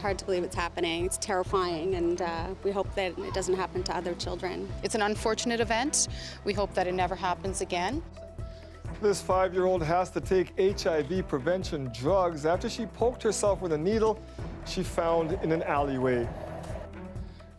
hard to believe it's happening. It's terrifying, and we hope that it doesn't happen to other children. It's an unfortunate event. We hope that it never happens again. This 5-year-old has to take HIV prevention drugs after she poked herself with a needle she found in an alleyway.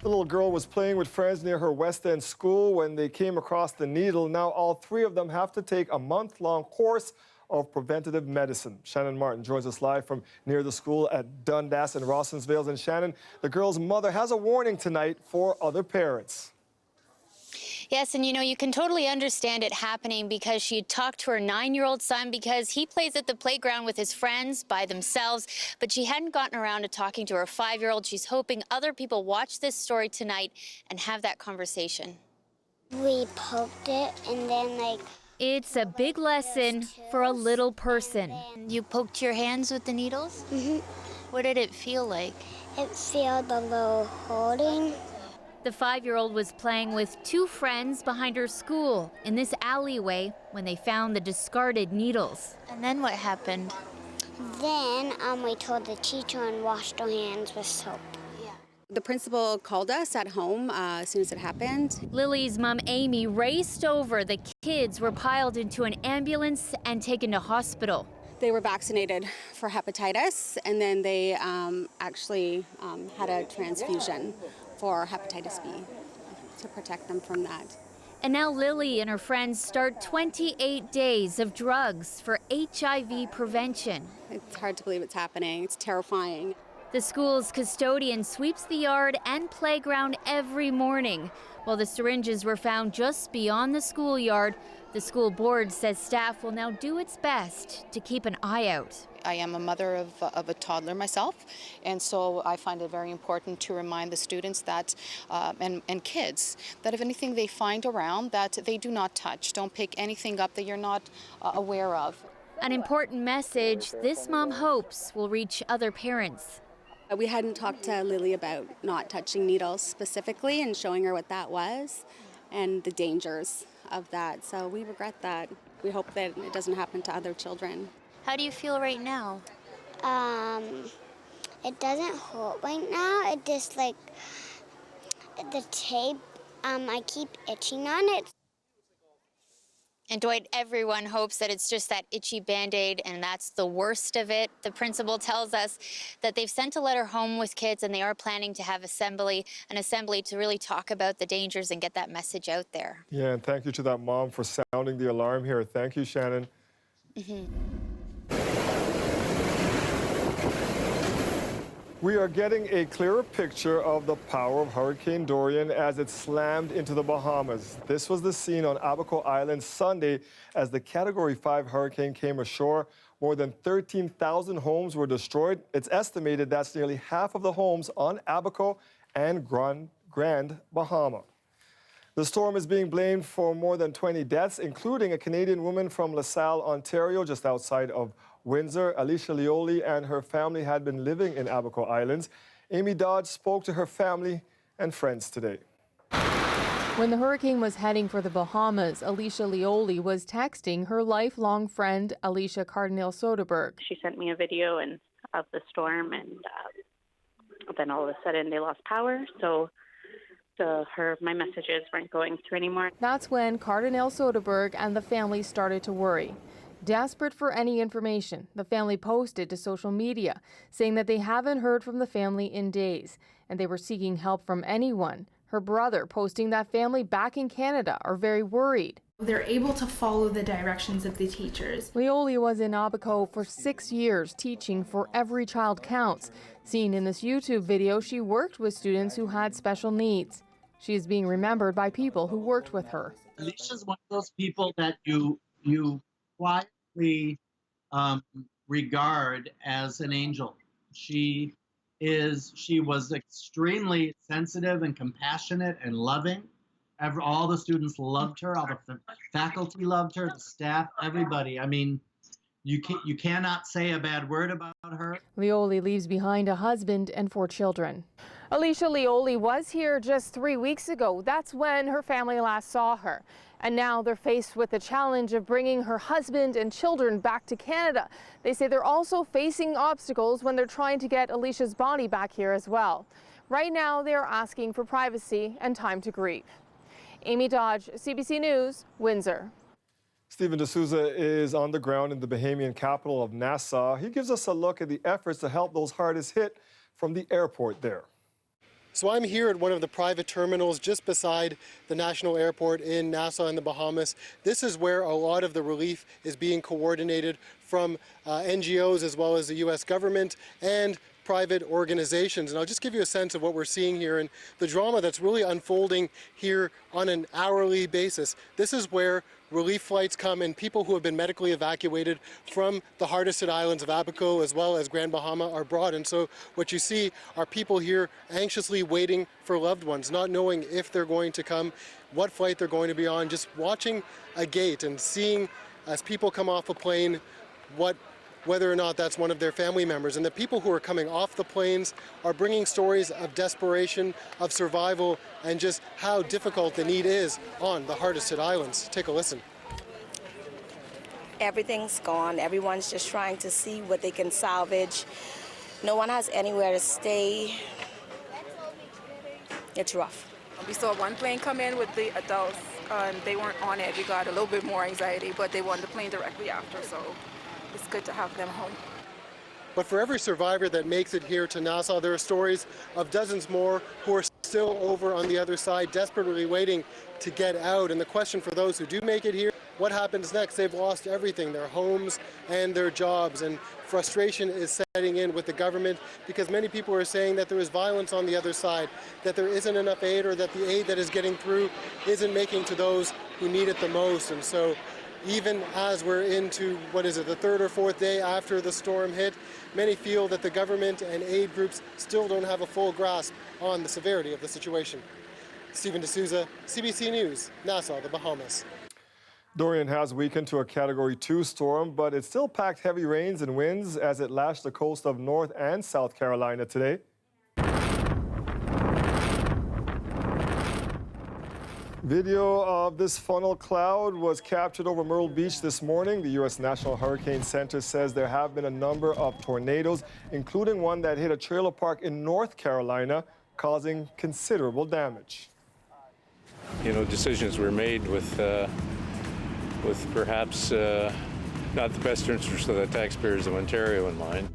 The little girl was playing with friends near her West End school when they came across the needle. Now all 3 of them have to take a month-long course of preventative medicine. Shannon Martin joins us live from near the school at Dundas and Rossensvales. And Shannon, the girl's mother has a warning tonight for other parents. Yes, and you can totally understand it happening because she had talked to her 9-year-old son because he plays at the playground with his friends by themselves, but she hadn't gotten around to talking to her 5-year-old. She's hoping other people watch this story tonight and have that conversation. We poked it and then It's a big lesson for a little person. You poked your hands with the needles? Mm-hmm. What did it feel like? It felt a little holding. The 5-year-old was playing with 2 friends behind her school in this alleyway when they found the discarded needles. And then what happened? Then we told the teacher and washed our hands with soap. The principal called us at home as soon as it happened. Lily's mom, Amy, raced over. The kids were piled into an ambulance and taken to hospital. They were vaccinated for hepatitis, and then they actually had a transfusion for hepatitis B to protect them from that. And now Lily and her friends start 28 days of drugs for HIV prevention. It's hard to believe it's happening. It's terrifying. The school's custodian sweeps the yard and playground every morning. While the syringes were found just beyond the schoolyard, the school board says staff will now do its best to keep an eye out. I am a mother of a toddler myself, and so I find it very important to remind the students that, and kids, that if anything they find around, that they do not touch. Don't pick anything up that you're not aware of. An important message this mom hopes will reach other parents. We hadn't talked to Lily about not touching needles specifically and showing her what that was and the dangers of that. So we regret that. We hope that it doesn't happen to other children. How do you feel right now? It doesn't hurt right now. It just the tape, I keep itching on it. And Dwight, everyone hopes that it's just that itchy Band-Aid and that's the worst of it. The principal tells us that they've sent a letter home with kids and they are planning to have an assembly to really talk about the dangers and get that message out there. Yeah, and thank you to that mom for sounding the alarm here. Thank you, Shannon. We are getting a clearer picture of the power of Hurricane Dorian as it slammed into the Bahamas. This was the scene on Abaco Island Sunday as the Category 5 hurricane came ashore. More than 13,000 homes were destroyed. It's estimated that's nearly half of the homes on Abaco and Grand Bahama. The storm is being blamed for more than 20 deaths, including a Canadian woman from LaSalle, Ontario, just outside of Windsor. Alicia Lioli and her family had been living in Abaco Islands. Amy Dodge spoke to her family and friends today. When the hurricane was heading for the Bahamas, Alicia Lioli was texting her lifelong friend, Alicia Cardinal Soderberg. She sent me a video of the storm, and then all of a sudden they lost power. So my messages weren't going through anymore. That's when Cardinal Soderberg and the family started to worry. Desperate for any information, the family posted to social media saying that they haven't heard from the family in days and they were seeking help from anyone. Her brother posting that family back in Canada are very worried. They're able to follow the directions of the teachers. Lioli was in Abaco for 6 years teaching for Every Child Counts. Seen in this YouTube video, she worked with students who had special needs. She is being remembered by people who worked with her. Alicia's one of those people that you quietly regard as an angel. She was extremely sensitive and compassionate and loving. All the students loved her, all the faculty loved her, the staff, everybody. I mean, you cannot say a bad word about her. Lioli leaves behind a husband and 4 children. Alicia Leoli was here just 3 weeks ago. That's when her family last saw her. And now they're faced with the challenge of bringing her husband and children back to Canada. They say they're also facing obstacles when they're trying to get Alicia's body back here as well. Right now, they're asking for privacy and time to grieve. Amy Dodge, CBC News, Windsor. Stephen D'Souza is on the ground in the Bahamian capital of Nassau. He gives us a look at the efforts to help those hardest hit from the airport there. So I'm here at one of the private terminals just beside the National Airport in Nassau in the Bahamas. This is where a lot of the relief is being coordinated from NGOs as well as the U.S. government and private organizations. And I'll just give you a sense of what we're seeing here and the drama that's really unfolding here on an hourly basis. This is where relief flights come and people who have been medically evacuated from the hardest hit islands of Abaco as well as Grand Bahama are brought. And so what you see are people here anxiously waiting for loved ones, not knowing if they're going to come, what flight they're going to be on, just watching a gate and seeing as people come off a plane whether or not that's one of their family members. And the people who are coming off the planes are bringing stories of desperation, of survival, and just how difficult the need is on the hardest hit islands. Take a listen. Everything's gone. Everyone's just trying to see what they can salvage. No one has anywhere to stay. It's rough. We saw one plane come in with the adults, and they weren't on it. We got a little bit more anxiety, but they won the plane directly after, so it's good to have them home. But for every survivor that makes it here to Nassau, there are stories of dozens more who are still over on the other side, desperately waiting to get out. And the question for those who do make it here, what happens next? They've lost everything, their homes and their jobs. And frustration is setting in with the government because many people are saying that there is violence on the other side, that there isn't enough aid or that the aid that is getting through isn't making to those who need it the most. And so even as we're into, the third or fourth day after the storm hit, many feel that the government and aid groups still don't have a full grasp on the severity of the situation. Stephen D'Souza, CBC News, Nassau, the Bahamas. Dorian has weakened to a Category 2 storm, but it still packed heavy rains and winds as it lashed the coast of North and South Carolina today. Video of this funnel cloud was captured over Myrtle Beach this morning. The U.S. National Hurricane Center says there have been a number of tornadoes, including one that hit a trailer park in North Carolina, causing considerable damage. Decisions were made with perhaps not the best interest of the taxpayers of Ontario in mind.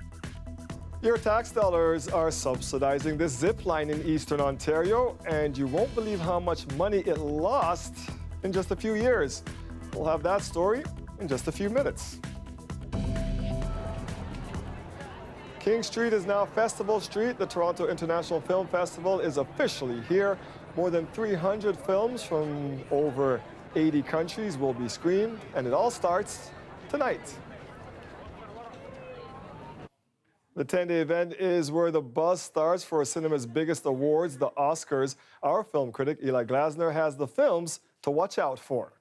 Your tax dollars are subsidizing this zip line in Eastern Ontario, and you won't believe how much money it lost in just a few years. We'll have that story in just a few minutes. King Street is now Festival Street. The Toronto International Film Festival is officially here. More than 300 films from over 80 countries will be screened, and it all starts tonight. The 10-day event is where the buzz starts for cinema's biggest awards, the Oscars. Our film critic, Eli Glasner, has the films to watch out for.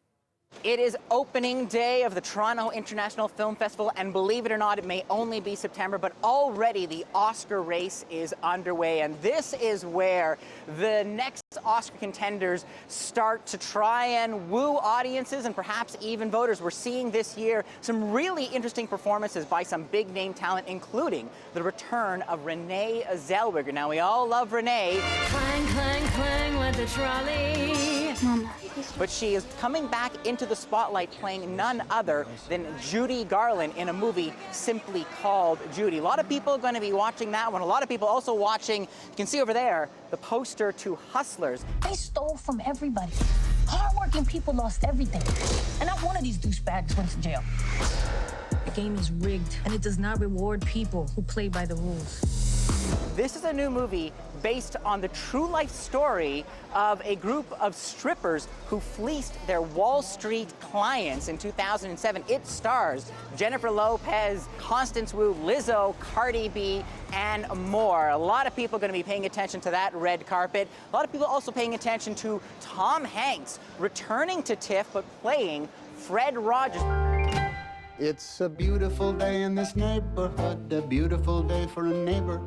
It is opening day of the Toronto International Film Festival, and believe it or not, it may only be September, but already the Oscar race is underway, and this is where the next Oscar contenders start to try and woo audiences and perhaps even voters. We're seeing this year some really interesting performances by some big-name talent, including the return of Renee Zellweger. Now, we all love Renee. Clang, clang, clang with the trolley. Mama. But she is coming back into the spotlight playing none other than Judy Garland in a movie simply called Judy. A lot of people are going to be watching that one. A lot of people also watching, you can see over there, the poster to Hustlers. They stole from everybody. Hardworking people lost everything. And not one of these douchebags went to jail. The game is rigged, and it does not reward people who play by the rules. This is a new movie based on the true life story of a group of strippers who fleeced their Wall Street clients in 2007. It stars Jennifer Lopez, Constance Wu, Lizzo, Cardi B, and more. A lot of people are going to be paying attention to that red carpet. A lot of people also paying attention to Tom Hanks returning to TIFF but playing Fred Rogers. It's a beautiful day in this neighborhood, a beautiful day for a neighbor.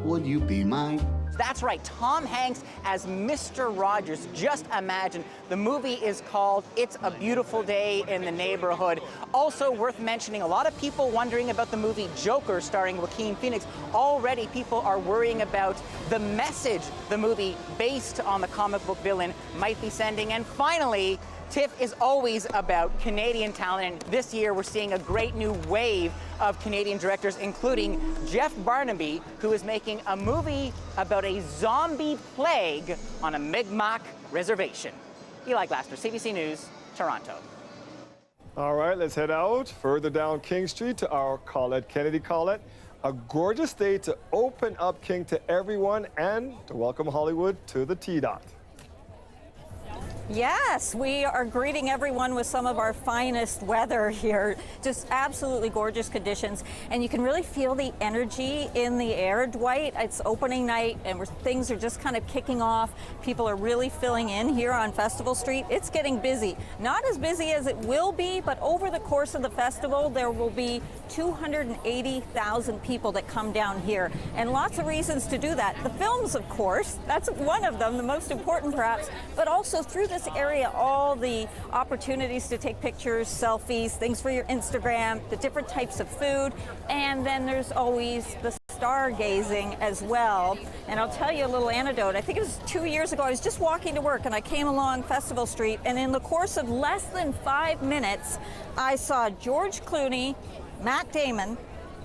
Would you be mine? That's right, Tom Hanks as Mr. Rogers. Just imagine. The movie is called It's a Beautiful Day in the Neighborhood. Also worth mentioning, a lot of people wondering about the movie Joker starring Joaquin Phoenix. Already people are worrying about the message the movie based on the comic book villain might be sending. And finally, TIFF is always about Canadian talent, and this year we're seeing a great new wave of Canadian directors, including Jeff Barnaby, who is making a movie about a zombie plague on a Mi'kmaq reservation. Eli Glasser, CBC News, Toronto. All right, let's head out further down King Street to our Colette Kennedy. Colette, a gorgeous day to open up King to everyone and to welcome Hollywood to the T-Dot. Yes, we are greeting everyone with some of our finest weather here. Just absolutely gorgeous conditions. And you can really feel the energy in the air, Dwight. It's opening night and things are just kind of kicking off. People are really filling in here on Festival Street. It's getting busy. Not as busy as it will be, but over the course of the festival, there will be 280,000 people that come down here. And lots of reasons to do that. The films, of course, that's one of them, the most important perhaps, but also through this area, all the opportunities to take pictures, selfies, things for your Instagram, the different types of food, and then there's always the stargazing as well. And I'll tell you a little anecdote. I think it was 2 years ago, I was just walking to work and I came along Festival Street, and in the course of less than 5 minutes, I saw George Clooney, Matt Damon,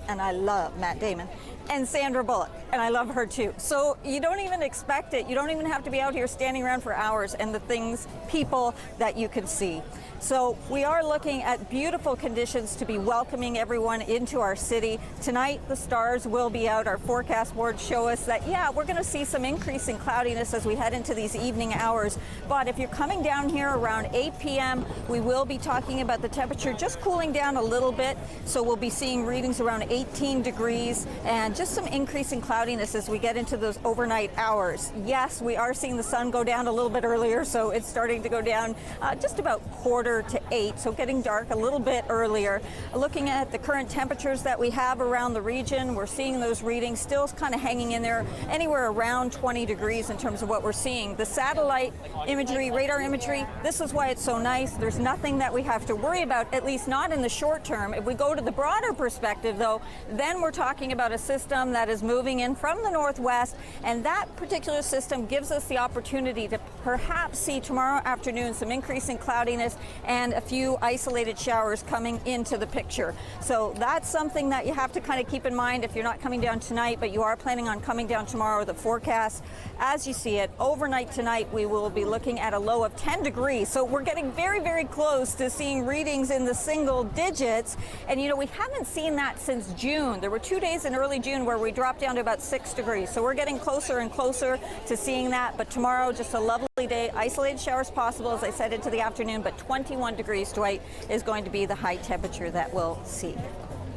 and I love Matt Damon, and Sandra Bullock, and I love her too. So you don't even expect it. You don't even have to be out here standing around for hours, and the people that you can see. So we are looking at beautiful conditions to be welcoming everyone into our city. Tonight, the stars will be out. Our forecast boards show us that, yeah, we're going to see some increase in cloudiness as we head into these evening hours. But if you're coming down here around 8 p.m., we will be talking about the temperature just cooling down a little bit. So we'll be seeing readings around 18 degrees and just some increase in cloudiness as we get into those overnight hours. Yes, we are seeing the sun go down a little bit earlier, so it's starting to go down just about 7:45 to 8, so getting dark a little bit earlier. Looking at the current temperatures that we have around the region, we're seeing those readings still kind of hanging in there anywhere around 20 degrees in terms of what we're seeing. The satellite imagery, radar imagery, this is why it's so nice. There's nothing that we have to worry about, at least not in the short term. If we go to the broader perspective, though, then we're talking about a system that is moving in from the northwest, and that particular system gives us the opportunity to perhaps see tomorrow afternoon some increase in cloudiness and a few isolated showers coming into the picture. So that's something that you have to kind of keep in mind if you're not coming down tonight, but you are planning on coming down tomorrow. The forecast, as you see it, overnight tonight, we will be looking at a low of 10 degrees. So we're getting very, very close to seeing readings in the single digits. And you know, we haven't seen that since June. There were 2 days in early June where we dropped down to about 6 degrees. So we're getting closer and closer to seeing that. But tomorrow, just a lovely day. Isolated showers possible, as I said, into the afternoon, but 21 degrees, Dwight, is going to be the high temperature that we'll see.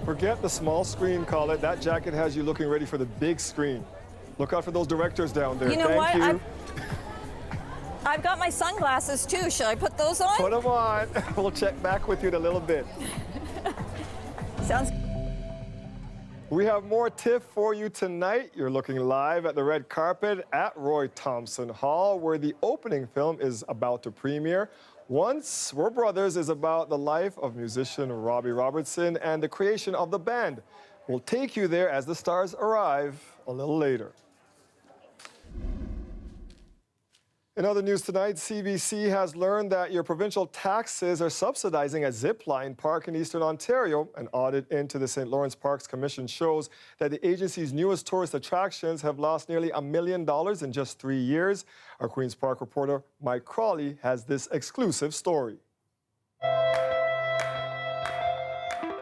Forget the small screen, Colette. That jacket has you looking ready for the big screen. Look out for those directors down there. You know Thank what? you. I've got my sunglasses too. Should I put those on? Put them on. We'll check back with you in a little bit. Sounds. We have more TIFF for you tonight. You're looking live at the red carpet at Roy Thompson Hall, where the opening film is about to premiere. Once We're Brothers is about the life of musician Robbie Robertson and the creation of the band. We'll take you there as the stars arrive a little later. In other news tonight, CBC has learned that your provincial taxes are subsidizing a zipline park in Eastern Ontario. An audit into the St. Lawrence Parks Commission shows that the agency's newest tourist attractions have lost nearly $1 million in just 3 years. Our Queen's Park reporter Mike Crawley has this exclusive story.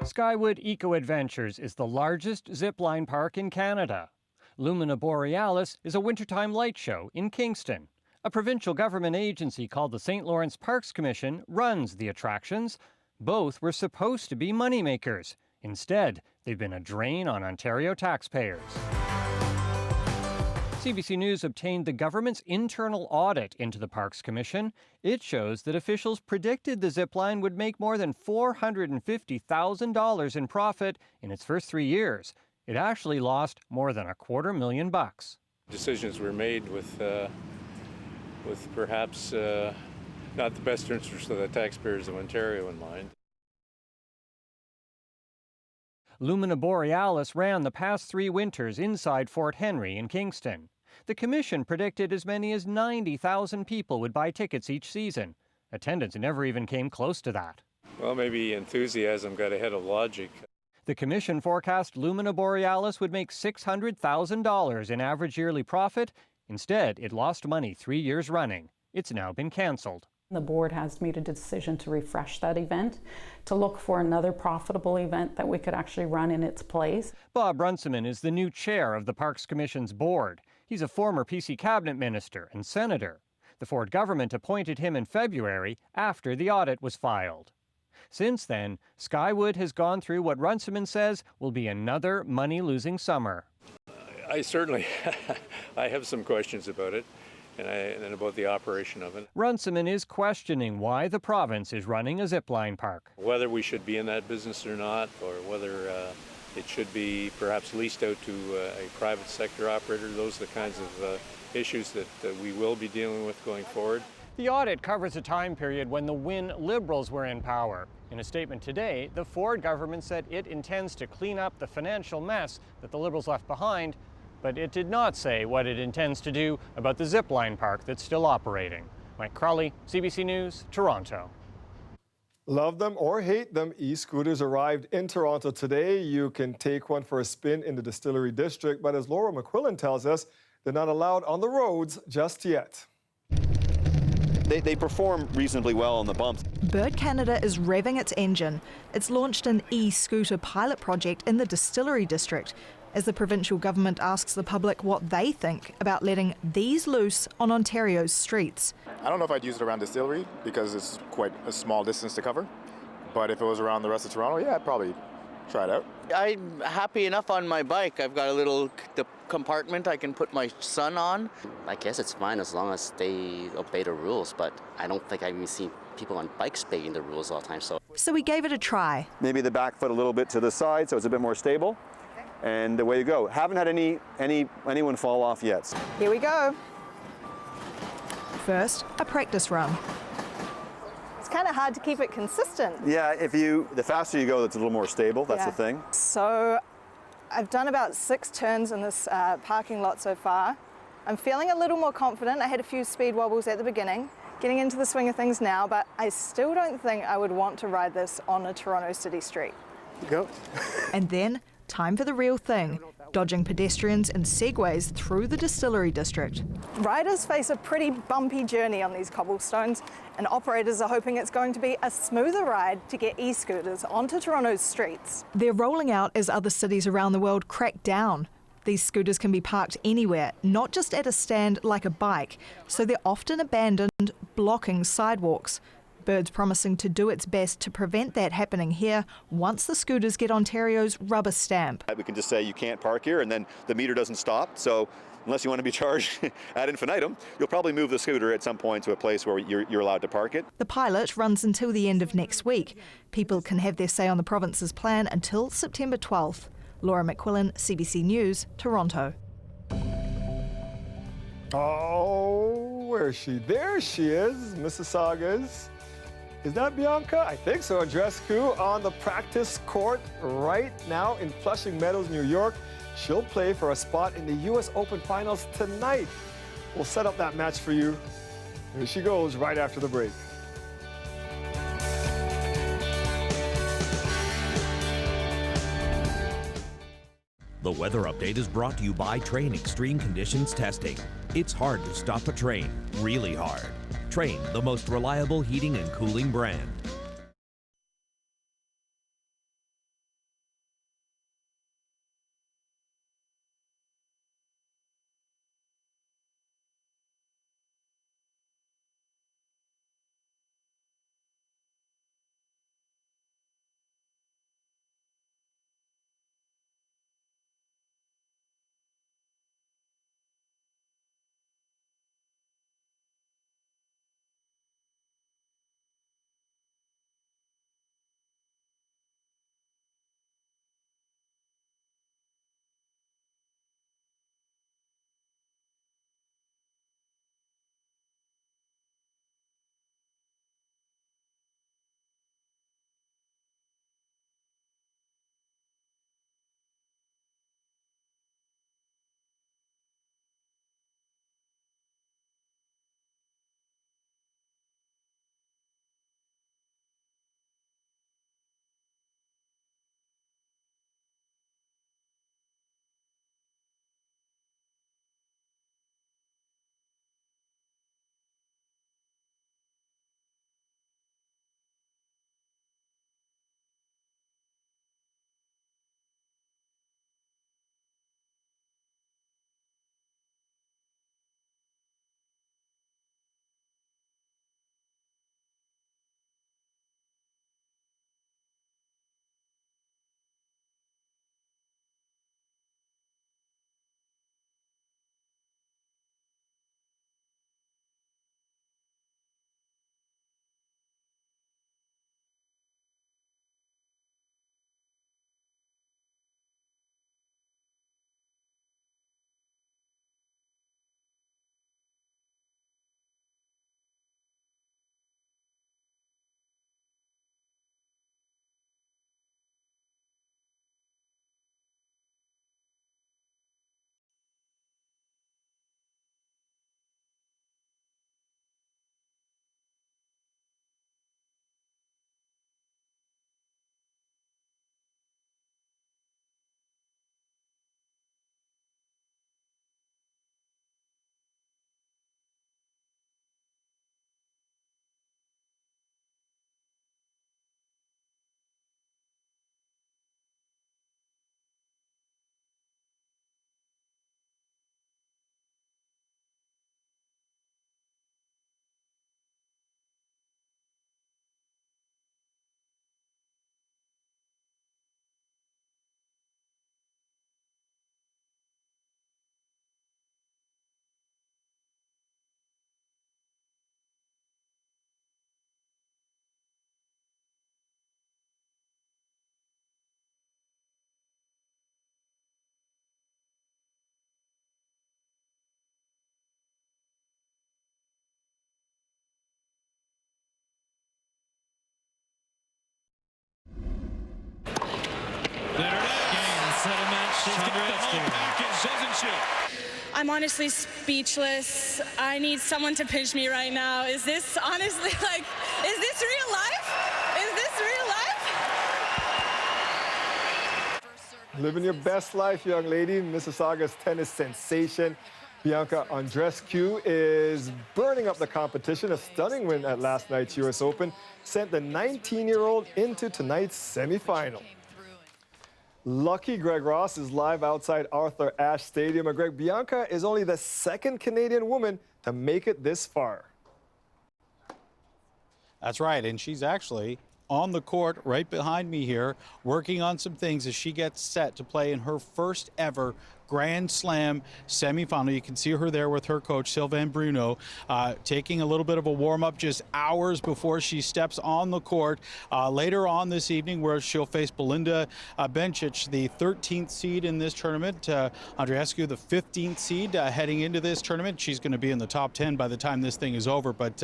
Skywood Eco Adventures is the largest zipline park in Canada. Lumina Borealis is a wintertime light show in Kingston. A provincial government agency called the St. Lawrence Parks Commission runs the attractions. Both were supposed to be moneymakers. Instead, they've been a drain on Ontario taxpayers. CBC News obtained the government's internal audit into the Parks Commission. It shows that officials predicted the zip line would make more than $450,000 in profit in its first 3 years. It actually lost more than $250,000. Decisions were made with perhaps not the best interest of the taxpayers of Ontario in mind. Lumina Borealis ran the past 3 winters inside Fort Henry in Kingston. The commission predicted as many as 90,000 people would buy tickets each season. Attendance never even came close to that. Well, maybe enthusiasm got ahead of logic. The commission forecast Lumina Borealis would make $600,000 in average yearly profit. Instead, it lost money 3 years running. It's now been cancelled. The board has made a decision to refresh that event, to look for another profitable event that we could actually run in its place. Bob Runciman is the new chair of the Parks Commission's board. He's a former PC cabinet minister and senator. The Ford government appointed him in February after the audit was filed. Since then, Skywood has gone through what Runciman says will be another money-losing summer. I certainly I have some questions about it. And about the operation of it. Runciman is questioning why the province is running a zipline park. Whether we should be in that business or not, or whether it should be perhaps leased out to a private sector operator, those are the kinds of issues that we will be dealing with going forward. The audit covers a time period when the Wynne Liberals were in power. In a statement today, the Ford government said it intends to clean up the financial mess that the Liberals left behind, but it did not say what it intends to do about the zipline park that's still operating. Mike Crawley, CBC News, Toronto. Love them or hate them, e-scooters arrived in Toronto today. You can take one for a spin in the Distillery District, but as Laura McQuillan tells us, they're not allowed on the roads just yet. They perform reasonably well on the bumps. Bird Canada is revving its engine. It's launched an e-scooter pilot project in the Distillery District, as the provincial government asks the public what they think about letting these loose on Ontario's streets. I don't know if I'd use it around Distillery because it's quite a small distance to cover, but if it was around the rest of Toronto, yeah, I'd probably try it out. I'm happy enough on my bike. I've got a little compartment I can put my son on. I guess it's fine as long as they obey the rules, but I don't think I've even seen people on bikes obeying the rules all the time. So we gave it a try. Maybe the back foot a little bit to the side so it's a bit more stable. And away you go. Haven't had anyone fall off yet. Here we go. First, a practice run. It's kind of hard to keep it consistent. Yeah, the faster you go, that's a little more stable. That's the thing. So I've done about 6 turns in this parking lot so far. I'm feeling a little more confident. I had a few speed wobbles at the beginning, getting into the swing of things now, but I still don't think I would want to ride this on a Toronto city street. Go. And then, time for the real thing, dodging pedestrians and segways through the Distillery District. Riders face a pretty bumpy journey on these cobblestones, and operators are hoping it's going to be a smoother ride to get e-scooters onto Toronto's streets. They're rolling out as other cities around the world crack down. These scooters can be parked anywhere, not just at a stand like a bike, so they're often abandoned, blocking sidewalks. Bird's promising to do its best to prevent that happening here once the scooters get Ontario's rubber stamp. We can just say you can't park here and then the meter doesn't stop. So unless you want to be charged ad infinitum, you'll probably move the scooter at some point to a place where you're allowed to park it. The pilot runs until the end of next week. People can have their say on the province's plan until September 12th. Laura McQuillan, CBC News, Toronto. Oh, where is she? There she is, Mississauga's. Is that Bianca? I think so. Andrescu on the practice court right now in Flushing Meadows, New York. She'll play for a spot in the U.S. Open Finals tonight. We'll set up that match for you. Here she goes right after the break. The weather update is brought to you by Train Extreme Conditions Testing. It's hard to stop a train, really hard. Train, the most reliable heating and cooling brand. championship. I'm honestly speechless. I need someone to pinch me right now. Is this honestly, like, is this real life? Is this real life? Living your best life, young lady. Mississauga's tennis sensation Bianca Andreescu is burning up the competition. A stunning win at last night's U.S. Open sent the 19-year-old into tonight's semifinal. Lucky Greg Ross is live outside Arthur Ashe Stadium. And Greg, Bianca is only the second Canadian woman to make it this far. That's right, and she's actually on the court right behind me here, working on some things as she gets set to play in her first ever Grand Slam semifinal. You can see her there with her coach, Sylvain Bruno, taking a little bit of a warm-up just hours before she steps on the court. Later on this evening, where she'll face Belinda Bencic, the 13th seed in this tournament. Andreescu, the 15th seed, heading into this tournament. She's going to be in the top 10 by the time this thing is over. But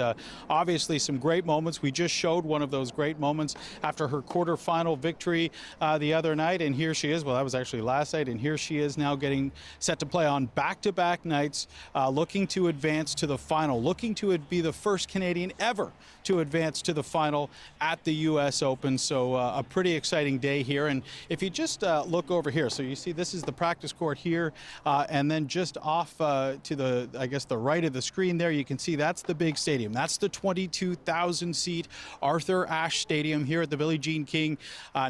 obviously some great moments. We just showed one of those great moments after her quarterfinal victory the other night. And here she is. Well, that was actually last night. And here she is now getting set to play on back-to-back nights, looking to advance to the final, looking to be the first Canadian ever to advance to the final at the U.S. Open. So a pretty exciting day here. And if you just look over here, so you see this is the practice court here, and then just off to the, I guess, the right of the screen there, you can see that's the big stadium. That's the 22,000-seat Arthur Ashe Stadium here at the Billie Jean King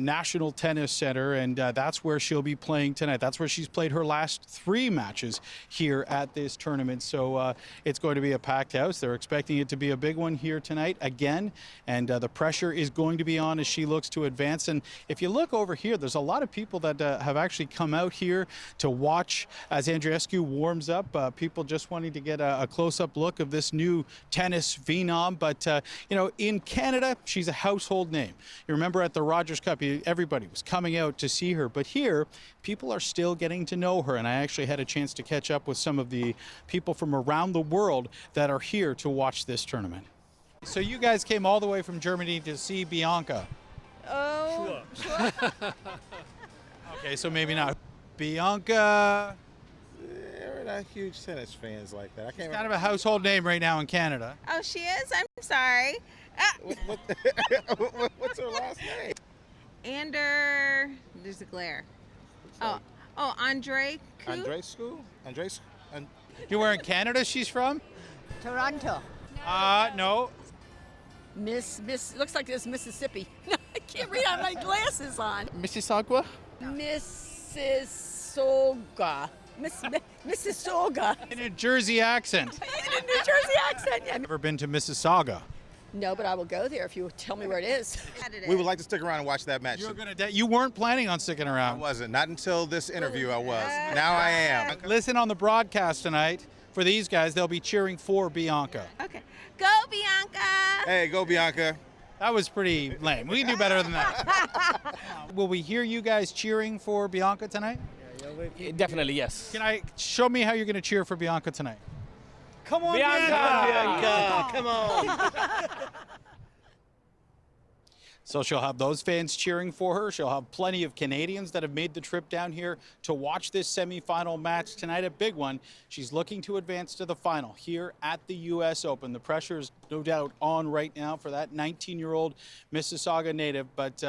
National Tennis Center, and that's where she'll be playing tonight. That's where she's played her last 3 matches here at this tournament. So it's going to be a packed house. They're expecting it to be a big one here tonight again, and the pressure is going to be on as she looks to advance. And if you look over here, there's a lot of people that have actually come out here to watch as Andreescu warms up. People just wanting to get a close-up look of this new tennis phenom. But you know, in Canada, she's a household name. You remember at the Rogers Cup, everybody was coming out to see her, but here people are still getting to know her. And I actually had a chance to catch up with some of the people from around the world that are here to watch this tournament. So you guys came all the way from Germany to see Bianca. Oh, sure. Okay, so maybe not. Bianca. Yeah, we're not huge tennis fans like that. I can't. She's kind of a household name right now in Canada. Oh, she is? I'm sorry. What's her last name? There's a glare. Oh, Andreescu? Andreescu? You were in Canada she's from? Toronto. No. Miss, looks like there's Mississippi. I can't read, I have my glasses on. Mississauga? Mississauga. Mississauga. In a Jersey accent. In a New Jersey accent, yeah. Never been to Mississauga. No, but I will go there if you tell me where it is. We would like to stick around and watch that match. You weren't planning on sticking around. I wasn't. Not until this interview I was. Now I am. Listen on the broadcast tonight. For these guys, they'll be cheering for Bianca. Okay. Go, Bianca! Hey, go, Bianca. That was pretty lame. We can do better than that. Will we hear you guys cheering for Bianca tonight? Definitely, yes. Can I show me how you're going to cheer for Bianca tonight? Come on, Bianca! Come on! So she'll have those fans cheering for her. She'll have plenty of Canadians that have made the trip down here to watch this semifinal match tonight, a big one. She's looking to advance to the final here at the U.S. Open. The pressure is no doubt on right now for that 19-year-old Mississauga native, but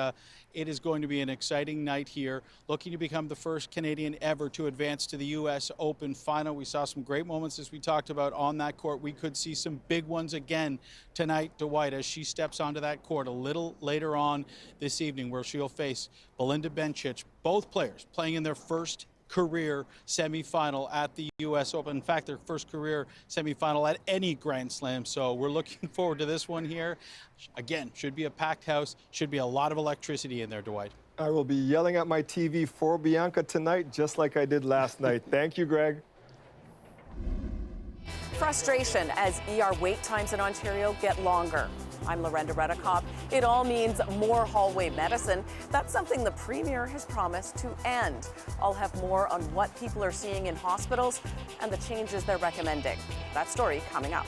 it is going to be an exciting night here, looking to become the first Canadian ever to advance to the U.S. Open final. We saw some great moments, as we talked about, on that court. We could see some big ones again tonight, Dwight, as she steps onto that court a little later on this evening, where she'll face Belinda Bencic, both players playing in their first career semifinal at the U.S. Open. In fact, their first career semifinal at any Grand Slam. So we're looking forward to this one here. Again, should be a packed house, should be a lot of electricity in there, Dwight. I will be yelling at my TV for Bianca tonight, just like I did last night. Thank you, Greg. Frustration as ER wait times in Ontario get longer. I'm Lorenda Redikoff. It all means more hallway medicine. That's something the Premier has promised to end. I'll have more on what people are seeing in hospitals and the changes they're recommending. That story coming up.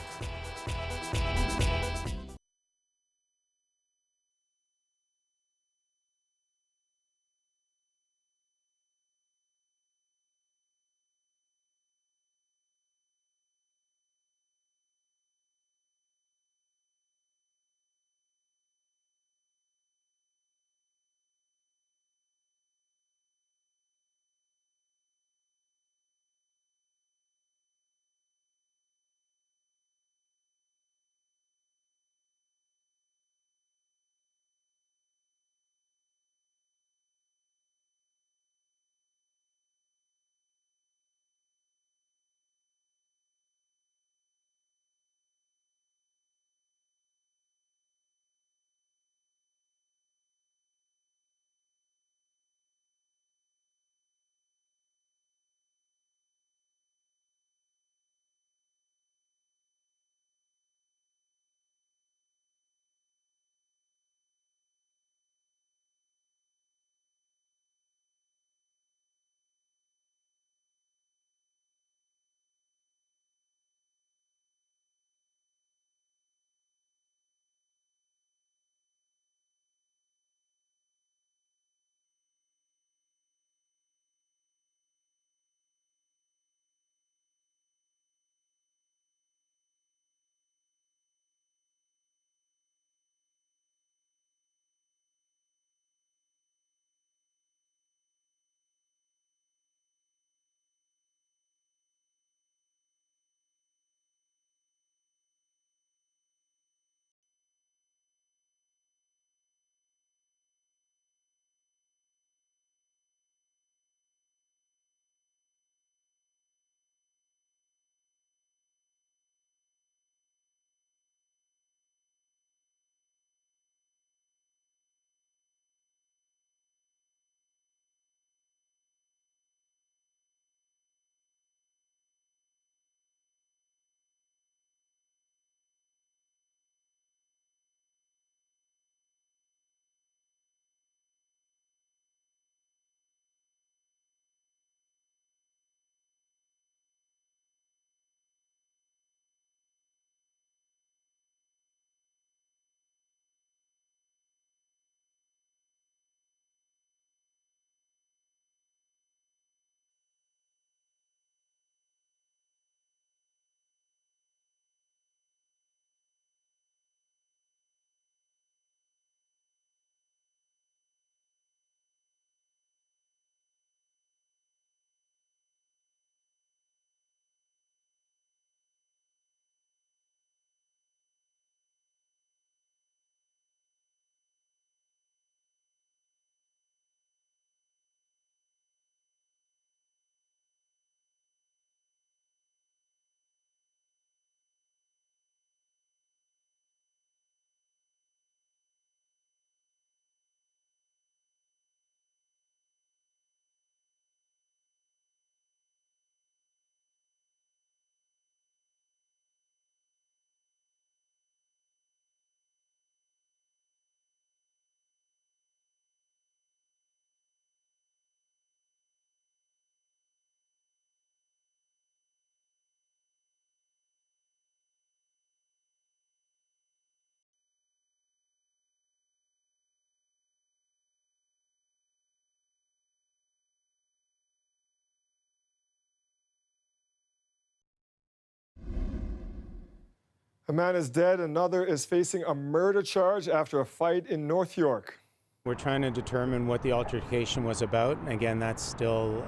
A man is dead, another is facing a murder charge after a fight in North York. We're trying to determine what the altercation was about. Again, that's still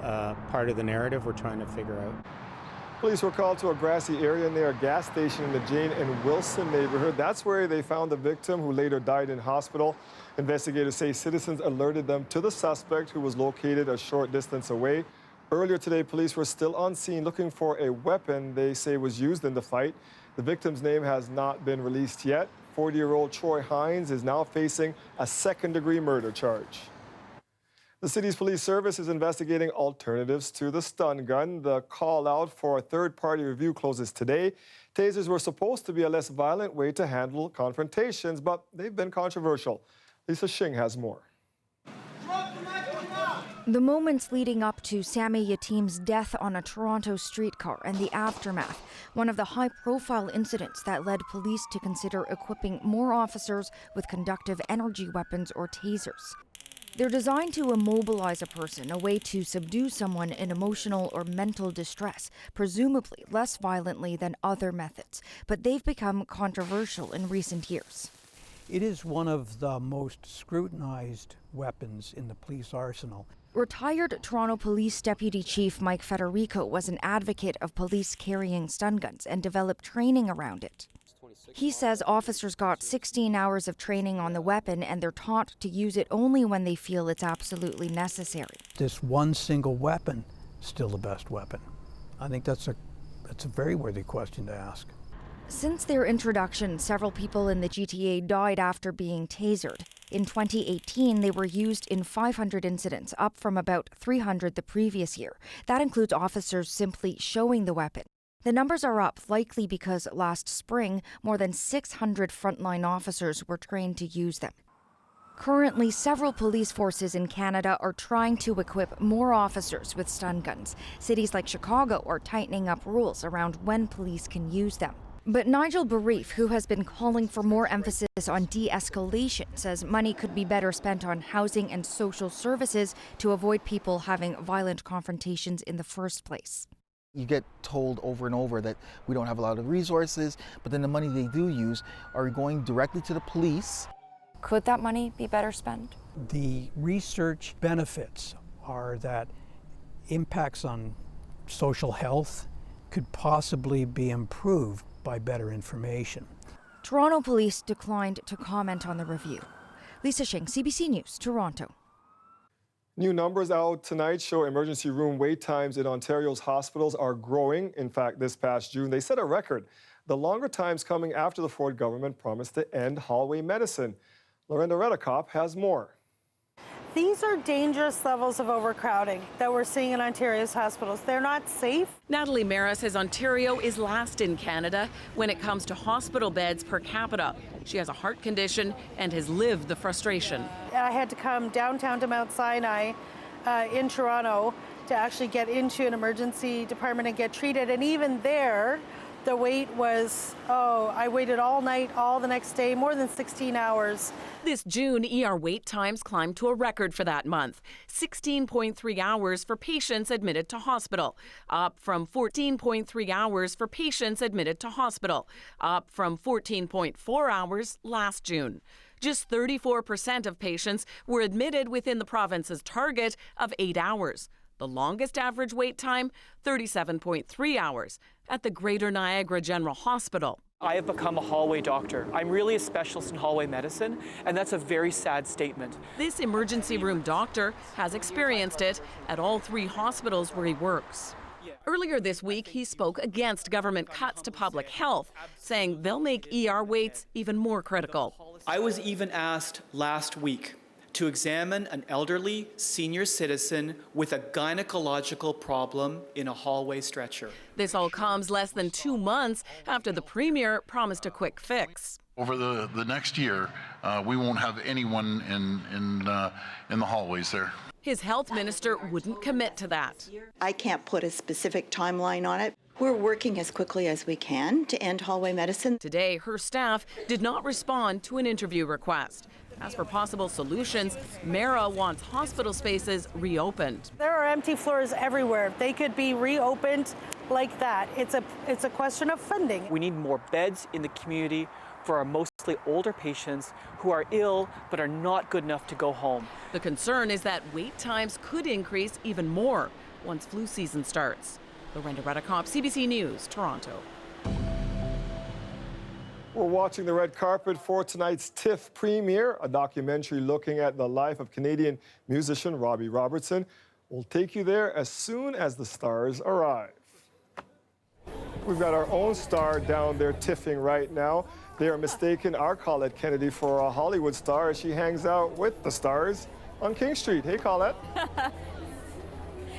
part of the narrative we're trying to figure out. Police were called to a grassy area near a gas station in the Jane and Wilson neighborhood. That's where they found the victim, who later died in hospital. Investigators say citizens alerted them to the suspect, who was located a short distance away. Earlier today, police were still on scene looking for a weapon they say was used in the fight. The victim's name has not been released yet. 40-year-old Troy Hines is now facing a second-degree murder charge. The city's police service is investigating alternatives to the stun gun. The call out for a third-party review closes today. Tasers were supposed to be a less violent way to handle confrontations, but they've been controversial. Lisa Shing has more. The moments leading up to Sammy Yatim's death on a Toronto streetcar and the aftermath, one of the high-profile incidents that led police to consider equipping more officers with conductive energy weapons or tasers. They're designed to immobilize a person, a way to subdue someone in emotional or mental distress, presumably less violently than other methods, but they've become controversial in recent years. It is one of the most scrutinized weapons in the police arsenal. Retired Toronto Police Deputy Chief Mike Federico was an advocate of police carrying stun guns and developed training around it. He says officers got 16 hours of training on the weapon and they're taught to use it only when they feel it's absolutely necessary. This one single weapon is still the best weapon. I think that's a very worthy question to ask. Since their introduction, several people in the GTA died after being tasered. In 2018, they were used in 500 incidents, up from about 300 the previous year. That includes officers simply showing the weapon. The numbers are up, likely because last spring, more than 600 frontline officers were trained to use them. Currently, several police forces in Canada are trying to equip more officers with stun guns. Cities like Chicago are tightening up rules around when police can use them. But Nigel Barif, who has been calling for more emphasis on de-escalation, says money could be better spent on housing and social services to avoid people having violent confrontations in the first place. You get told over and over that we don't have a lot of resources, but then the money they do use are going directly to the police. Could that money be better spent? The research benefits are that impacts on social health could possibly be improved by better information. Toronto Police declined to comment on the review. Lisa Shing, CBC News, Toronto. New numbers out tonight show emergency room wait times in Ontario's hospitals are growing. In fact, this past June, they set a record. The longer times coming after the Ford government promised to end hallway medicine. Lorenda Redekop has more. These are dangerous levels of overcrowding that we're seeing in Ontario's hospitals. They're not safe. Natalie Mara says Ontario is last in Canada when it comes to hospital beds per capita. She has a heart condition and has lived the frustration. I had to come downtown to Mount Sinai in Toronto to actually get into an emergency department and get treated. And even there, the wait was, I waited all night, all the next day, more than 16 hours. This June, ER wait times climbed to a record for that month, 16.3 hours for patients admitted to hospital, up from 14.3 hours for patients admitted to hospital, up from 14.4 hours last June. Just 34% of patients were admitted within the province's target of 8 hours. The longest average wait time, 37.3 hours, at the Greater Niagara General Hospital. I have become a hallway doctor. I'm really a specialist in hallway medicine, and that's a very sad statement. This emergency room doctor has experienced it at all 3 hospitals where he works. Earlier this week, he spoke against government cuts to public health, saying they'll make ER waits even more critical. I was even asked last week to examine an elderly senior citizen with a gynecological problem in a hallway stretcher. This all comes less than 2 months after the Premier promised a quick fix. Over the next year, we won't have anyone in the hallways there. His health minister wouldn't commit to that. I can't put a specific timeline on it. We're working as quickly as we can to end hallway medicine. Today, her staff did not respond to an interview request. As for possible solutions, Mara wants hospital spaces reopened. There are empty floors everywhere. They could be reopened like that. It's a question of funding. We need more beds in the community for our mostly older patients who are ill but are not good enough to go home. The concern is that wait times could increase even more once flu season starts. Lorenda Redekop, CBC News, Toronto. We're watching the red carpet for tonight's TIFF premiere, a documentary looking at the life of Canadian musician Robbie Robertson. We'll take you there as soon as the stars arrive. We've got our own star down there tiffing right now. They are mistaken our Colette Kennedy for a Hollywood star as she hangs out with the stars on King Street. Hey, Colette.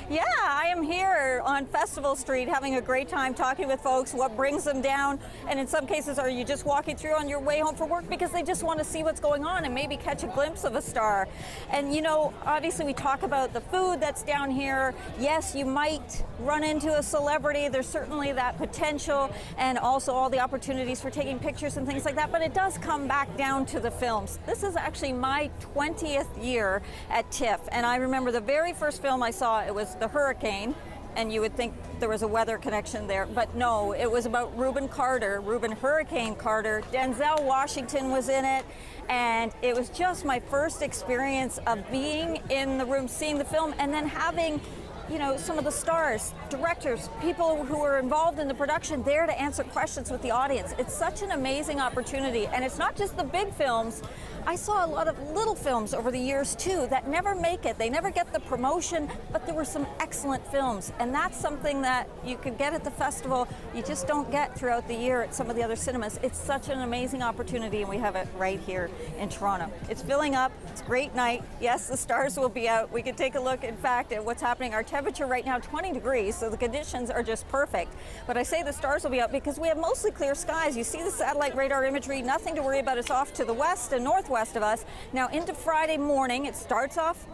Yeah, I am here on Festival Street having a great time talking with folks, what brings them down, and in some cases are you just walking through on your way home from work because they just want to see what's going on and maybe catch a glimpse of a star. And you know, obviously we talk about the food that's down here. Yes, you might run into a celebrity. There's certainly that potential and also all the opportunities for taking pictures and things like that, but it does come back down to the films. This is actually my 20th year at TIFF, and I remember the very first film I saw, it was The Hurricane, and you would think there was a weather connection there, but no, it was about Reuben Hurricane Carter. Denzel Washington was in it, and it was just my first experience of being in the room, seeing the film, and then having, you know, some of the stars, directors, people who were involved in the production there to answer questions with the audience. It's such an amazing opportunity, and it's not just the big films. I saw a lot of little films over the years too that never make it. They never get the promotion, but there were some excellent films, and that's something that you could get at the festival. You just don't get throughout the year at some of the other cinemas. It's such an amazing opportunity, and we have it right here in Toronto. It's filling up. It's a great night. Yes, the stars will be out. We can take a look, in fact, at what's happening. Our temperature right now, 20 degrees, so the conditions are just perfect. But I say the stars will be out because we have mostly clear skies. You see the satellite radar imagery, nothing to worry about. It's off to the west and northwest of us. Now into Friday morning, it starts off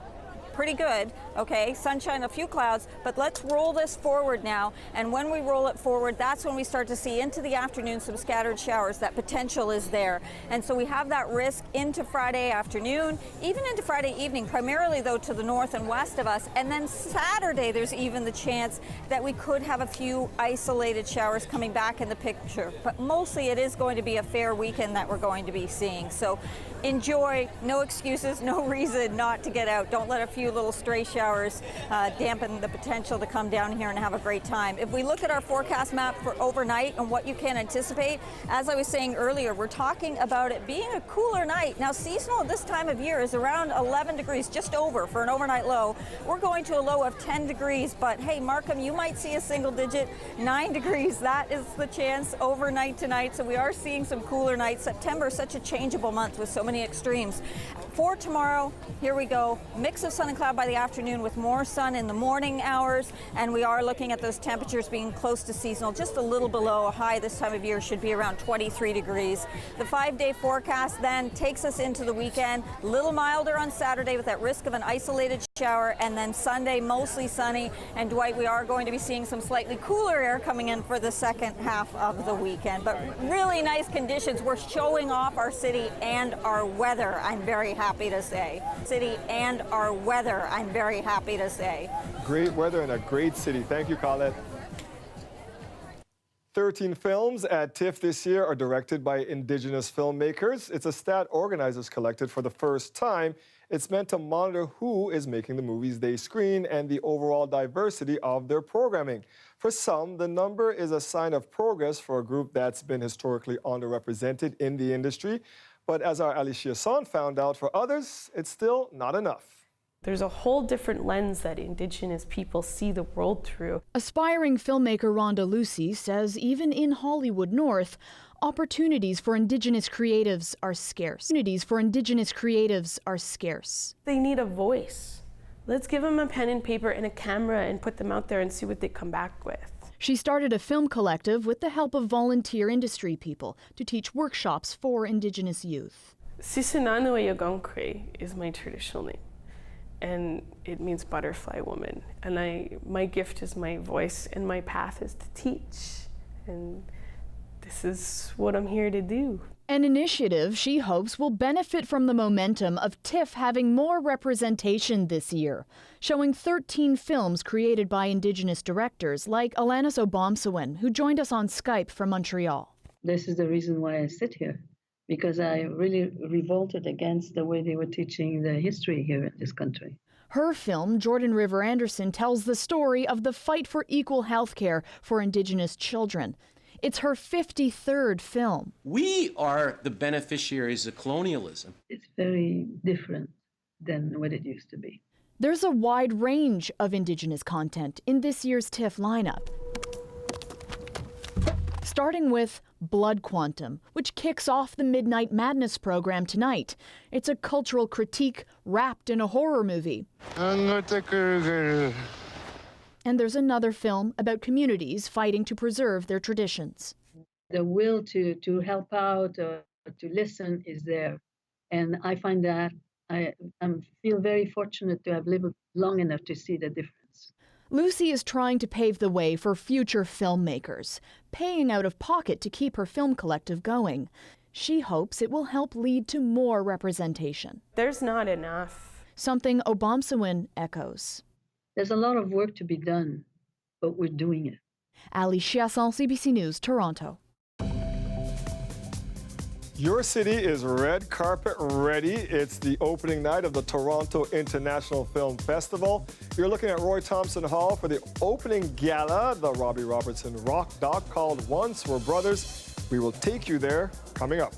pretty good, okay, sunshine, a few clouds, but let's roll this forward now, and when we roll it forward, that's when we start to see into the afternoon some scattered showers. That potential is there, and so we have that risk into Friday afternoon, even into Friday evening, primarily though to the north and west of us, and then Saturday there's even the chance that we could have a few isolated showers coming back in the picture, but mostly it is going to be a fair weekend that we're going to be seeing. So enjoy, no excuses, no reason not to get out. Don't let a few little stray showers dampen the potential to come down here and have a great time. If we look at our forecast map for overnight and what you can anticipate, as I was saying earlier, we're talking about it being a cooler night. Now, seasonal at this time of year is around 11 degrees, just over for an overnight low. We're going to a low of 10 degrees, but hey, Markham, you might see a single digit, 9 degrees. That is the chance overnight tonight. So we are seeing some cooler nights. September is such a changeable month with so many extremes. For tomorrow, here we go. Mix of sun and cloud by the afternoon with more sun in the morning hours, and we are looking at those temperatures being close to seasonal, just a little below. A high this time of year should be around 23 degrees. The 5-day forecast then takes us into the weekend. A little milder on Saturday with that risk of an isolated shower, and then Sunday mostly sunny. And Dwight, we are going to be seeing some slightly cooler air coming in for the second half of the weekend, but really nice conditions. We're showing off our city and our weather, I'm very happy to say. City and our weather, I'm very happy to say. Great weather and a great city. Thank you, Colette. 13 films at TIFF this year are directed by Indigenous filmmakers. It's a stat organizers collected for the first time. It's meant to monitor who is making the movies they screen and the overall diversity of their programming. For some, the number is a sign of progress for a group that's been historically underrepresented in the industry. But as our Alicia Son found out, for others, it's still not enough. There's a whole different lens that Indigenous people see the world through. Aspiring filmmaker Rhonda Lucy says even in Hollywood North, opportunities for Indigenous creatives are scarce. They need a voice. Let's give them a pen and paper and a camera and put them out there and see what they come back with. She started a film collective with the help of volunteer industry people to teach workshops for Indigenous youth. Sisinanawayagonkre is my traditional name, and it means butterfly woman. And my gift is my voice, and my path is to teach. And this is what I'm here to do. An initiative she hopes will benefit from the momentum of TIFF having more representation this year, showing 13 films created by Indigenous directors like Alanis Obomsawin, who joined us on Skype from Montreal. This is the reason why I sit here, because I really revolted against the way they were teaching the history here in this country. Her film, Jordan River Anderson, tells the story of the fight for equal health care for Indigenous children. It's her 53rd film. We are the beneficiaries of colonialism. It's very different than what it used to be. There's a wide range of Indigenous content in this year's TIFF lineup. Starting with Blood Quantum, which kicks off the Midnight Madness program tonight. It's a cultural critique wrapped in a horror movie. And there's another film about communities fighting to preserve their traditions. The will to help out, to listen is there. And I find that I feel very fortunate to have lived long enough to see the difference. Lucy is trying to pave the way for future filmmakers, paying out of pocket to keep her film collective going. She hopes it will help lead to more representation. There's not enough. Something Obomsawin echoes. There's a lot of work to be done, but we're doing it. Ali Chiasson, CBC News, Toronto. Your city is red carpet ready. It's the opening night of the Toronto International Film Festival. You're looking at Roy Thompson Hall for the opening gala, the Robbie Robertson rock doc called Once We're Brothers. We will take you there coming up.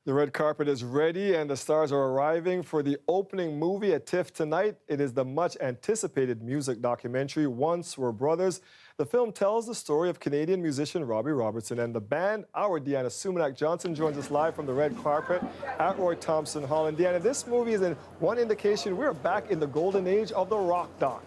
The red carpet is ready and the stars are arriving for the opening movie at TIFF tonight. It is the much anticipated music documentary, Once We're Brothers. The film tells the story of Canadian musician Robbie Robertson and the band. Our Deanna Sumanak-Johnson joins us live from the red carpet at Roy Thompson Hall. And Deanna, this movie is one indication we're back in the golden age of the rock doc.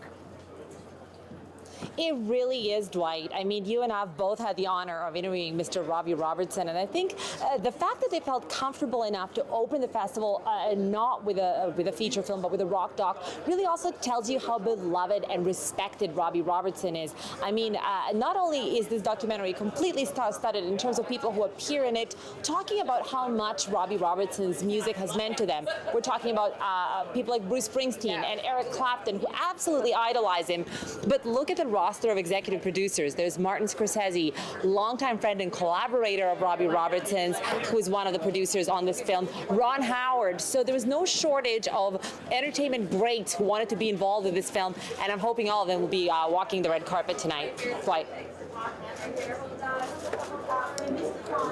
It really is, Dwight. I mean, you and I have both had the honor of interviewing Mr. Robbie Robertson, and I think the fact that they felt comfortable enough to open the festival not with a feature film, but with a rock doc, really also tells you how beloved and respected Robbie Robertson is. I mean, not only is this documentary completely star-studded in terms of people who appear in it, talking about how much Robbie Robertson's music has meant to them. We're talking about people like Bruce Springsteen and Eric Clapton, who absolutely idolize him. But look at the roster of executive producers. There's Martin Scorsese, longtime friend and collaborator of Robbie Robertson's, who is one of the producers on this film. Ron Howard. So there was no shortage of entertainment greats who wanted to be involved with this film, and I'm hoping all of them will be walking the red carpet tonight. Dwight.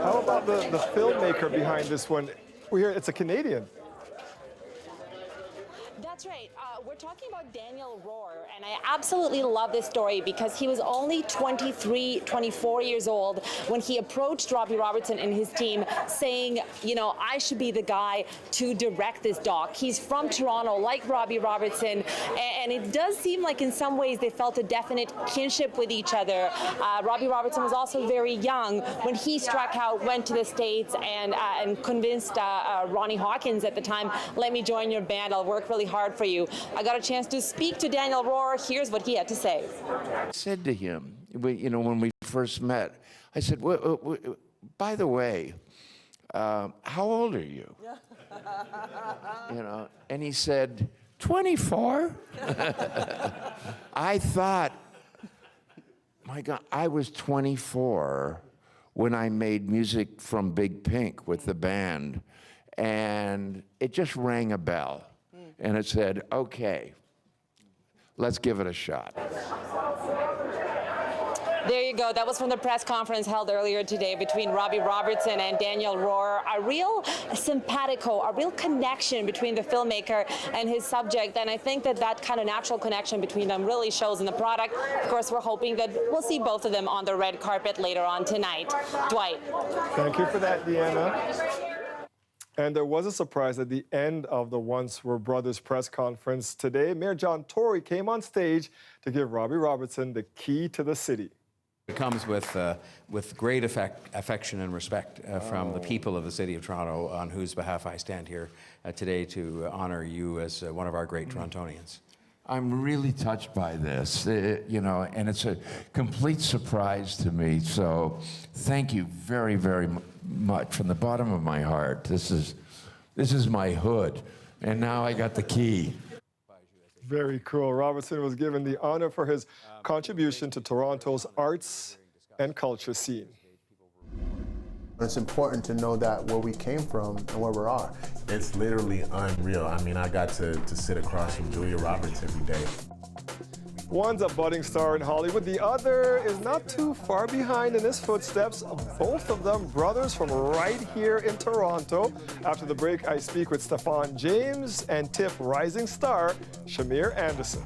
How about the filmmaker behind this one? We hear it's a Canadian. That's right. We're talking about Daniel Rohr, and I absolutely love this story because he was only 23, 24 years old when he approached Robbie Robertson and his team saying, you know, I should be the guy to direct this doc. He's from Toronto, like Robbie Robertson, and it does seem like in some ways they felt a definite kinship with each other. Robbie Robertson was also very young when he struck out, went to the States, and convinced Ronnie Hawkins at the time, let me join your band, I'll work really hard for you. I got a chance to speak to Daniel Rohr. Here's what he had to say. I said to him, you know, when we first met, I said, by the way, how old are you? You know, and he said, 24. I thought, my God, I was 24 when I made music from Big Pink with the band, and it just rang a bell. And it said, okay, let's give it a shot. There you go. That was from the press conference held earlier today between Robbie Robertson and Daniel Rohr. A real simpatico, a real connection between the filmmaker and his subject. And I think that that kind of natural connection between them really shows in the product. Of course, we're hoping that we'll see both of them on the red carpet later on tonight. Dwight. Thank you for that, Deanna. And there was a surprise at the end of the Once Were Brothers press conference today. Mayor John Tory came on stage to give Robbie Robertson the key to the city. It comes with great affection and respect from the people of the City of Toronto, on whose behalf I stand here today to honor you as one of our great Torontonians. I'm really touched by this, you know, and it's a complete surprise to me. So thank you very, very much from the bottom of my heart. This is my hood, and now I got the key. Very cool. Robertson was given the honor for his contribution to Toronto's arts and culture scene. It's important to know that where we came from and where we are. It's literally unreal. I mean, I got to sit across from Julia Roberts every day. One's a budding star in Hollywood. The other is not too far behind in his footsteps. Both of them brothers from right here in Toronto. After the break, I speak with Stefan James and TIFF rising star Shamir Anderson.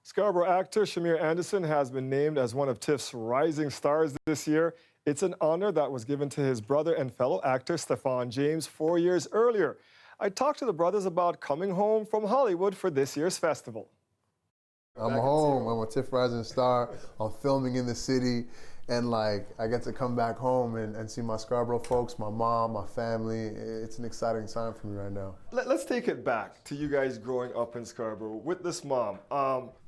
Scarborough actor Shamir Anderson has been named as one of TIFF's rising stars this year. It's an honor that was given to his brother and fellow actor Stephan James 4 years earlier. I talked to the brothers about coming home from Hollywood for this year's festival. I'm home. I'm a TIFF Rising Star. I'm filming in the city. And I get to come back home and see my Scarborough folks, my mom, my family. It's an exciting time for me right now. Let's take it back to you guys growing up in Scarborough with this mom.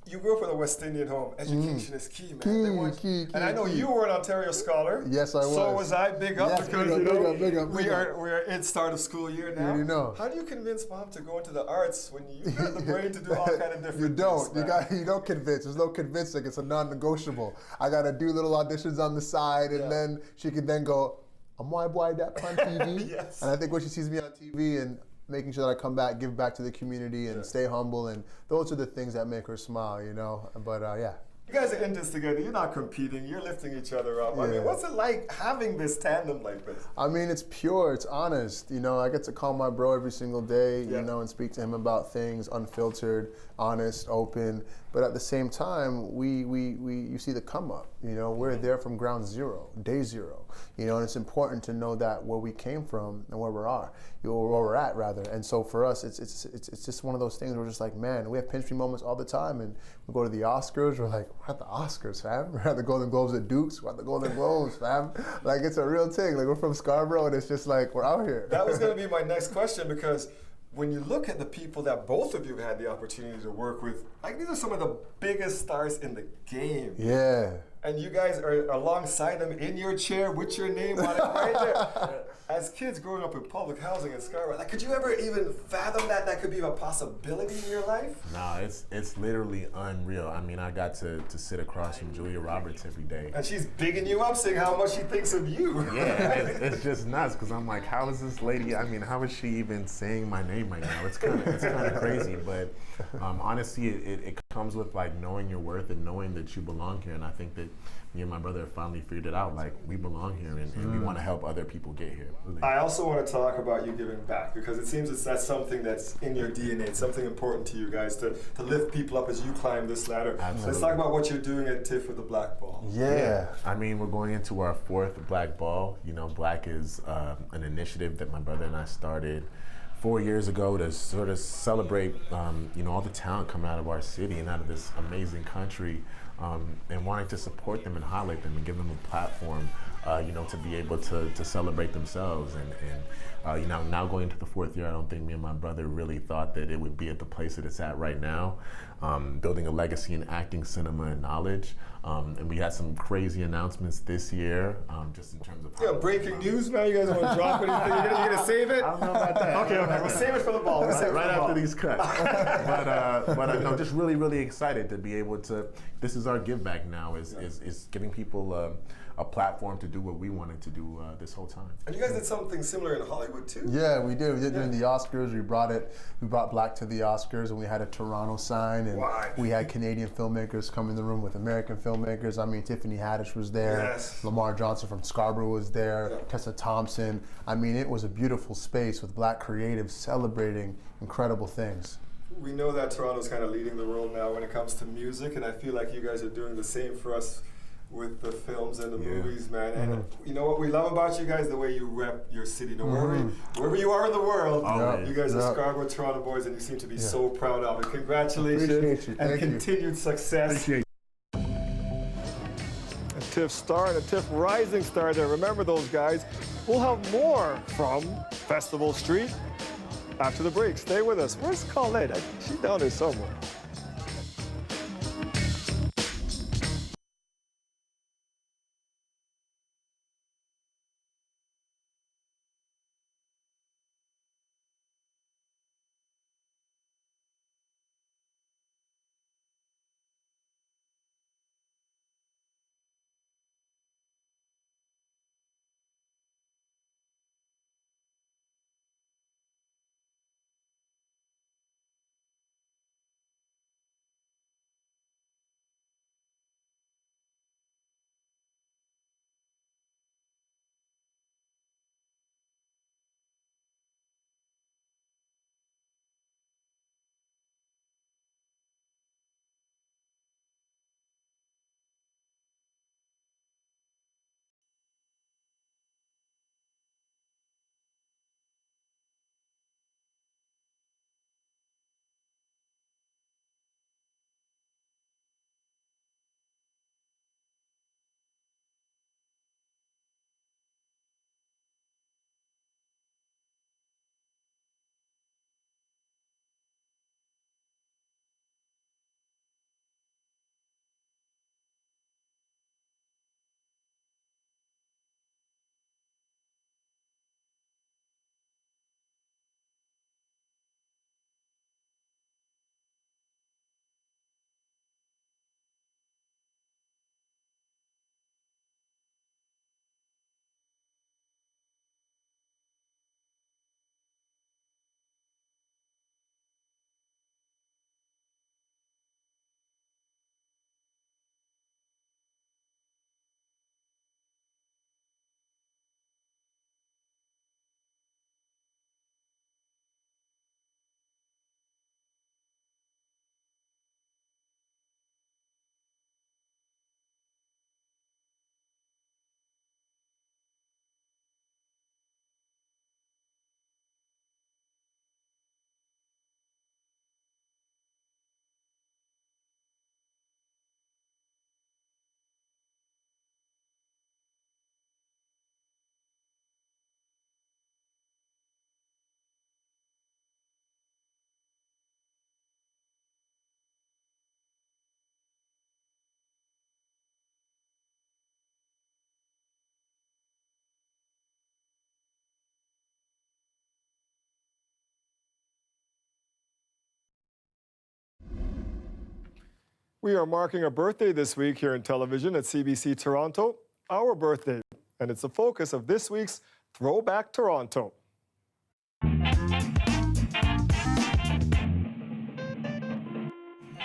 You grew up in a West Indian home. Education is key, man. Key. And I know you were an Ontario scholar. Yes, I was. So was I. Big up, yes, because big up. We are in start of school year now. You know. How do you convince mom to go into the arts when you got the brain to do all kind of different You don't. things? You don't convince. There's no convincing. It's a non-negotiable. I gotta do little auditions on the side, and then she can then go, "I'm my boy that on TV." Yes. And I think when she sees me on TV and making sure that I come back, give back to the community, and stay humble, and those are the things that make her smile, you know. But yeah. You guys are in this together. You're not competing. You're lifting each other up. I mean, what's it like having this tandem like this? I mean, it's pure. It's honest. You know, I get to call my bro every single day, you know, and speak to him about things, unfiltered, honest, open. But at the same time, you see the come up. You know, we're there from ground zero, day zero. You know, and it's important to know that where we came from and where we are, where we're at rather. And so for us, it's just one of those things. We're just like, man, we have pinch me moments all the time, and we go to the Oscars. We're like, we're at the Oscars, fam. We're at the Golden Globes at Dukes. We're at the Golden Globes, fam. Like, it's a real thing. Like, we're from Scarborough, and it's just like, we're out here. That was going to be my next question, because when you look at the people that both of you had the opportunity to work with, like, these are some of the biggest stars in the game. Yeah. And you guys are alongside them in your chair with your name on it right there. As kids growing up in public housing in Scarborough, like, could you ever even fathom that could be a possibility in your life? No, it's literally unreal. I mean, I got to sit across from Julia Roberts every day. And she's bigging you up, saying how much she thinks of you. Yeah, it's just nuts, because I'm like, how is this lady, I mean, how is she even saying my name right now? It's kind of crazy, but honestly, it comes with like knowing your worth and knowing that you belong here. And I think that me and my brother have finally figured it out. Like, we belong here, and we want to help other people get here. Really. I also want to talk about you giving back, because it seems that's something that's in your DNA. It's something important to you guys to lift people up as you climb this ladder. Absolutely. Let's talk about what you're doing at TIFF with the Black Ball. Yeah. I mean, we're going into our 4th Black Ball. You know, Black is an initiative that my brother and I started 4 years ago to sort of celebrate, you know, all the talent coming out of our city and out of this amazing country, and wanting to support them and highlight them and give them a platform, you know, to be able to celebrate themselves. And you know, now going into the 4th year, I don't think me and my brother really thought that it would be at the place that it's at right now, building a legacy in acting, cinema, and knowledge. And we had some crazy announcements this year, just in terms of how breaking news, man. You guys want to drop anything? You're gonna save it? I don't know about that. Okay. We'll save it for the ball. Right after these cuts. but no, just really excited to be able to. This is our give back now. Is giving people a platform to do what we wanted to do this whole time. And you guys did something similar in Hollywood too? Yeah, we did. We did during the Oscars. We brought Black to the Oscars, and we had a Toronto sign, and we had Canadian filmmakers come in the room with American filmmakers. I mean, Tiffany Haddish was there. Yes. Lamar Johnson from Scarborough was there. Tessa Thompson. I mean, it was a beautiful space with Black creatives celebrating incredible things. We know that Toronto's kind of leading the world now when it comes to music, and I feel like you guys are doing the same for us with the films and the movies, man. And you know what we love about you guys? The way you rep your city. No, wherever you are in the world, you guys are Scarborough, Toronto boys, and you seem to be so proud of it. Congratulations and continued success. A TIFF star and a TIFF rising star there. Remember those guys. We'll have more from Festival Street after the break. Stay with us. Where's Colette? She's down there somewhere. We are marking a birthday this week here in television at CBC Toronto, our birthday, and it's the focus of this week's Throwback Toronto.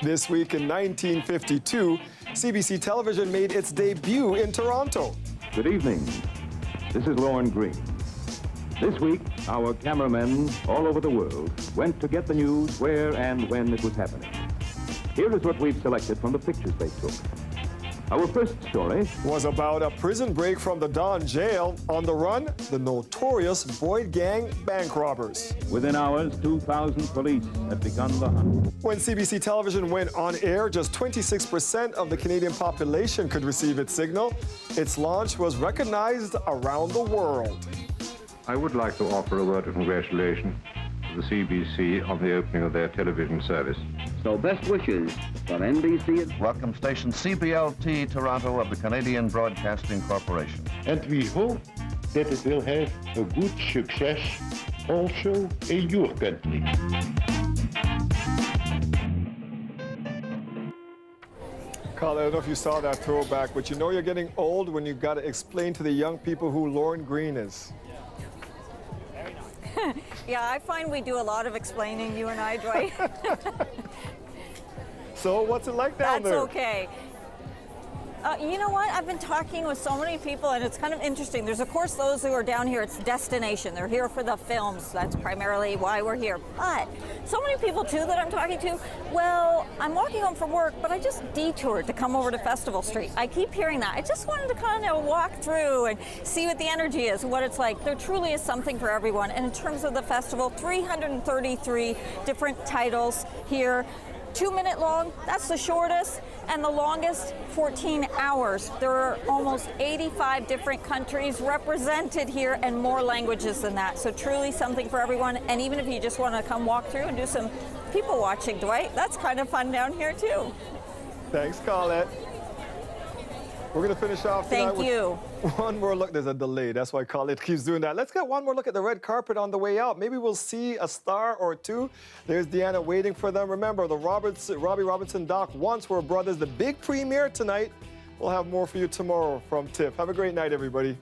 This week in 1952, CBC Television made its debut in Toronto. Good evening. This is Lorne Green. This week, our cameramen all over the world went to get the news where and when it was happening. Here is what we've selected from the pictures they took. Our first story was about a prison break from the Don jail. On the run, the notorious Boyd Gang bank robbers. Within hours, 2,000 police had begun the hunt. When CBC Television went on air, just 26% of the Canadian population could receive its signal. Its launch was recognized around the world. I would like to offer a word of congratulations to the CBC on the opening of their television service. So best wishes for NBC. Welcome station CBLT Toronto of the Canadian Broadcasting Corporation. And we hope that it will have a good success also in your country. Carl, I don't know if you saw that throwback, but you know you're getting old when you've got to explain to the young people who Lorne Green is. Yeah, I find we do a lot of explaining, you and I, Dwight. So what's it like down there? That's okay. You know what? I've been talking with so many people, and it's kind of interesting. There's, of course, those who are down here. It's destination. They're here for the films. That's primarily why we're here. But so many people, too, that I'm talking to, well, I'm walking home from work, but I just detoured to come over to Festival Street. I keep hearing that. I just wanted to kind of walk through and see what the energy is, what it's like. There truly is something for everyone. And in terms of the festival, 333 different titles here. 2-minute long, that's the shortest, and the longest, 14 hours. There are almost 85 different countries represented here and more languages than that. So truly something for everyone. And even if you just want to come walk through and do some people watching, Dwight, that's kind of fun down here too. Thanks, Colette. We're going to finish off tonight with one more look. There's a delay. That's why Colette keeps doing that. Let's get one more look at the red carpet on the way out. Maybe we'll see a star or two. There's Deanna waiting for them. Remember, the Robbie Robertson doc, Once Were Brothers, the big premiere tonight. We'll have more for you tomorrow from TIFF. Have a great night, everybody.